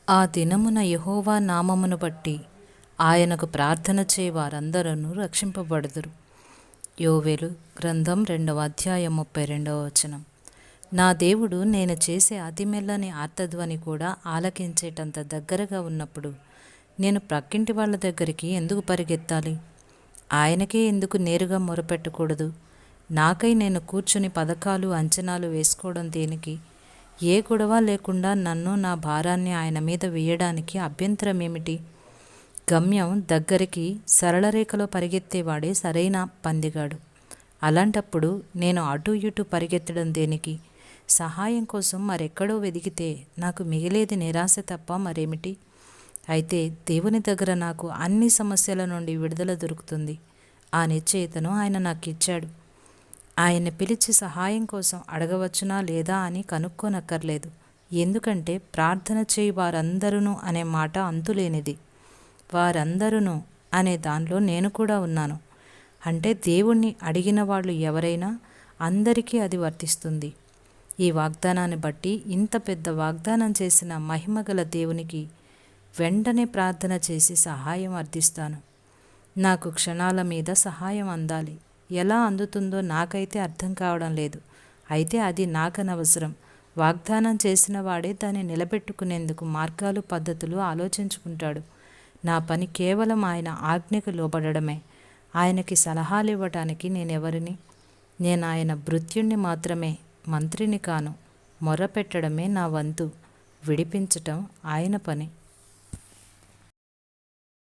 ఆ దినమున యెహోవా నామమును బట్టి ఆయనకు ప్రార్థన చేయ వారందరూ రక్షింపబడుదురు. యోవేలు గ్రంథం 2వ అధ్యాయం 32వ వచనం. నా దేవుడు నేను చేసే అతి మెల్లని ఆర్తధ్వని కూడా ఆలకించేటంత దగ్గరగా ఉన్నప్పుడు నేను ప్రక్కింటి వాళ్ళ దగ్గరికి ఎందుకు పరిగెత్తాలి? ఆయనకే ఎందుకు నేరుగా మొరపెట్టకూడదు? నాకై నేను కూర్చుని పథకాలు అంచనాలు వేసుకోవడం దేనికి? ఏ గొడవ లేకుండా నన్ను నా భారాన్ని ఆయన మీద వేయడానికి అభ్యంతరం ఏమిటి? గమ్యం దగ్గరికి సరళరేఖలో పరిగెత్తేవాడే సరైన పందిగాడు. అలాంటప్పుడు నేను అటు ఇటు పరిగెత్తడం దేనికి? సహాయం కోసం మరెక్కడో వెదికితే నాకు మిగిలేది నిరాశ తప్ప మరేమిటి? అయితే దేవుని దగ్గర నాకు అన్ని సమస్యల నుండి విడుదల దొరుకుతుంది. ఆ నిశ్చయితను ఆయన నాకు ఇచ్చాడు. ఆయన్ని పిలిచి సహాయం కోసం అడగవచ్చునా లేదా అని కనుక్కోనక్కర్లేదు. ఎందుకంటే ప్రార్థన చేయి వారందరూ అనే మాట అంతులేనిది. వారందరూ అనే దానిలో నేను కూడా ఉన్నాను. అంటే దేవుణ్ణి అడిగిన వాళ్ళు ఎవరైనా అందరికీ అది వర్తిస్తుంది. ఈ వాగ్దానాన్ని బట్టి ఇంత పెద్ద వాగ్దానం చేసిన మహిమగల దేవునికి వెంటనే ప్రార్థన చేసి సహాయం అర్థిస్తాను. నాకు క్షణాల మీద సహాయం అందాలి. ఎలా అందుతుందో నాకైతే అర్థం కావడం లేదు. అయితే అది నాకనవసరం. వాగ్దానం చేసిన వాడే దాన్ని నిలబెట్టుకునేందుకు మార్గాలు పద్ధతులు ఆలోచించుకుంటాడు. నా పని కేవలం ఆయన ఆజ్ఞకు లోబడమే. ఆయనకి సలహాలు ఇవ్వటానికి నేనెవరిని? నేను ఆయన భృత్యుణ్ణి మాత్రమే, మంత్రిని కాను. మొర్రపెట్టడమే నా వంతు. విడిపించటం ఆయన పని.